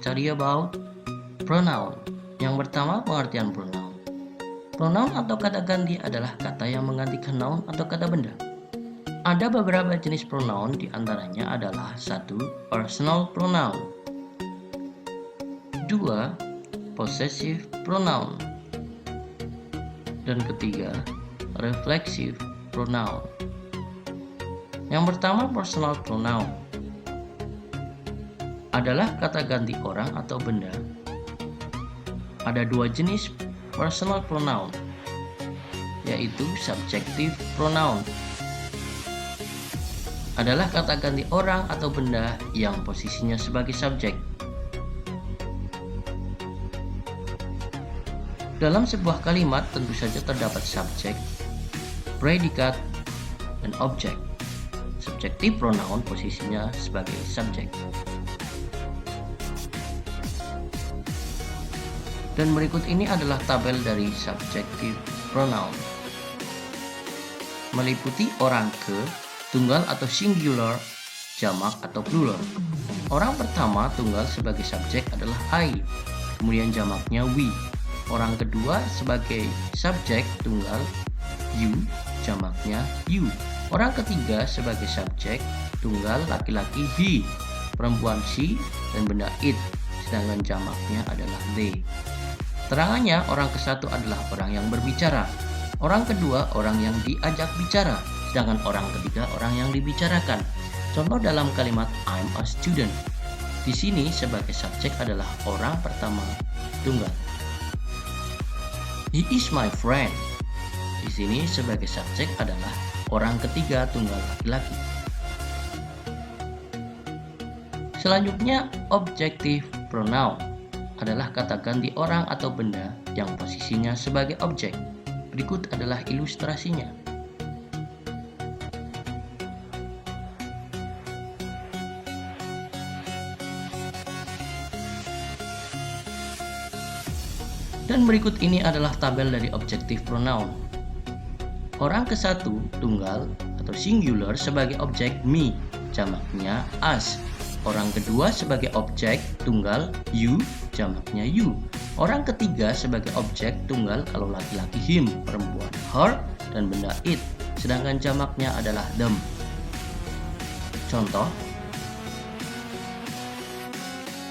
study about pronoun. Yang pertama, pengertian pronoun. Pronoun atau kata ganti adalah kata yang menggantikan noun atau kata benda. Ada beberapa jenis pronoun, diantaranya adalah 1. Personal pronoun, 2. Possessive pronoun, dan ketiga, reflexive pronoun. Yang pertama, personal pronoun adalah kata ganti orang atau benda. Ada dua jenis personal pronoun, yaitu subjective pronoun adalah kata ganti orang atau benda yang posisinya sebagai subjek. Dalam sebuah kalimat tentu saja terdapat subjek, predikat, dan objek. Subjective pronoun posisinya sebagai subjek. Dan berikut ini adalah tabel dari subjective pronoun. Meliputi orang ke, tunggal atau singular, jamak atau plural. Orang pertama tunggal sebagai subjek adalah I, kemudian jamaknya we. Orang kedua sebagai subjek tunggal you, jamaknya you. Orang ketiga sebagai subjek tunggal laki-laki he, perempuan she, dan benda it, sedangkan jamaknya adalah they. Terangannya, orang ke-1 adalah orang yang berbicara, orang kedua orang yang diajak bicara, sedangkan orang ketiga orang yang dibicarakan. Contoh dalam kalimat I'm a student. Di sini sebagai subjek adalah orang pertama tunggal. He is my friend. Di sini sebagai subjek adalah orang ketiga tunggal laki-laki. Selanjutnya, objective pronoun adalah kata ganti orang atau benda yang posisinya sebagai objek. Berikut adalah ilustrasinya. Dan berikut ini adalah tabel dari objective pronoun. Orang ke-1 tunggal atau singular sebagai objek me, jamaknya us. Orang kedua sebagai objek tunggal you, jamaknya you. Orang ketiga sebagai objek tunggal kalau laki-laki him, perempuan her, dan benda it, sedangkan jamaknya adalah them. Contoh,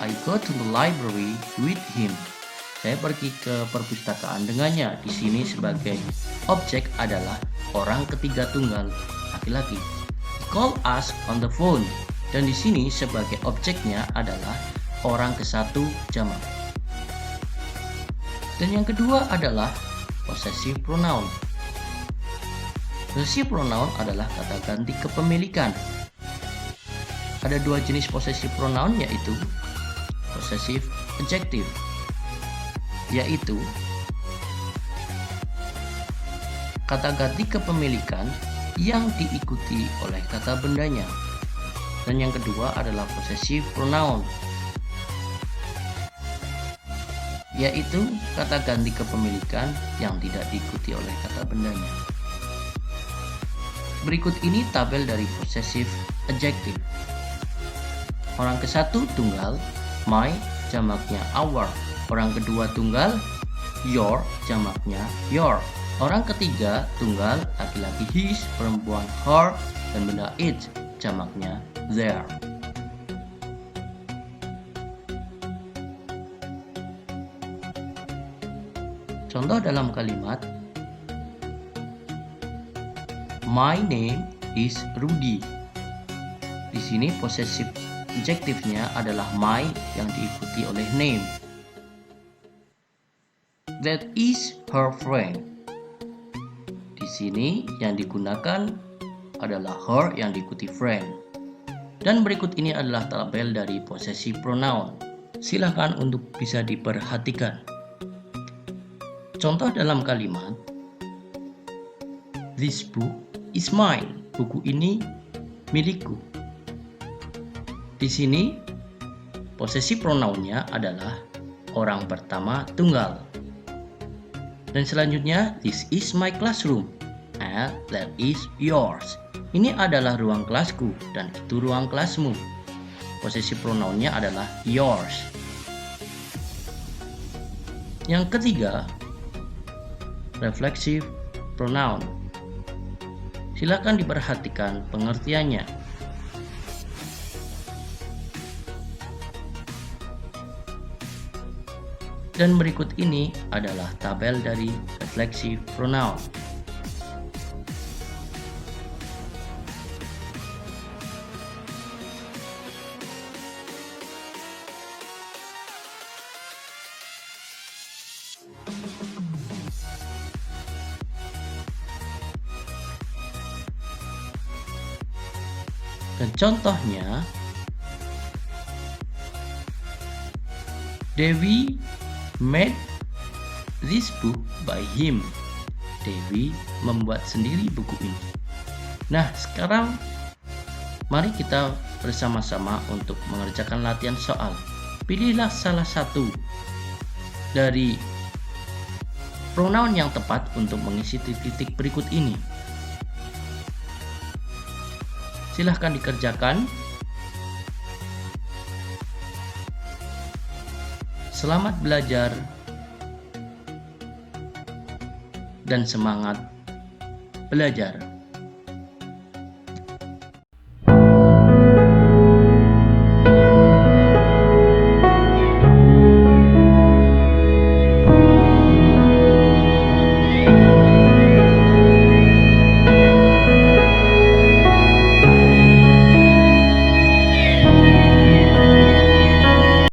I go to the library with him. Saya pergi ke perpustakaan dengannya. Di sini sebagai objek adalah orang ketiga tunggal laki-laki. Call us on the phone. Dan di sini sebagai objeknya adalah orang ke-1 jamak. Dan yang kedua adalah possessive pronoun. Possessive pronoun adalah kata ganti kepemilikan. Ada dua jenis possessive pronoun, yaitu possessive adjective, yaitu kata ganti kepemilikan yang diikuti oleh kata bendanya. Dan yang kedua adalah possessive pronoun, yaitu kata ganti kepemilikan yang tidak diikuti oleh kata bendanya. Berikut ini tabel dari possessive adjective. Orang ke-1 tunggal my, jamaknya our. Orang kedua tunggal your, jamaknya your. Orang ketiga tunggal laki-laki his, perempuan her, dan benda it, jamaknya their. Contoh dalam kalimat my name is Rudy. Di sini possessive adjektifnya adalah my yang diikuti oleh name. That is her friend. Di sini yang digunakan adalah her yang diikuti friend. Dan berikut ini adalah tabel dari possessive pronoun. Silakan untuk bisa diperhatikan. Contoh dalam kalimat this book is mine. Buku ini milikku. Di sini possessive pronounnya adalah orang pertama tunggal. Dan selanjutnya, this is my classroom and that is yours. Ini adalah ruang kelasku dan itu ruang kelasmu. Possessive pronounnya adalah yours. Yang ketiga, reflexive pronoun. Silakan diperhatikan pengertiannya. Dan berikut ini adalah tabel dari reflexive pronoun. Dan contohnya, Dewi made this book by him. Dewi membuat sendiri buku ini. Nah, sekarang mari kita bersama-sama untuk mengerjakan latihan soal. Pilihlah salah satu dari pronoun yang tepat untuk mengisi titik-titik berikut ini. Silahkan dikerjakan. Selamat belajar dan semangat belajar.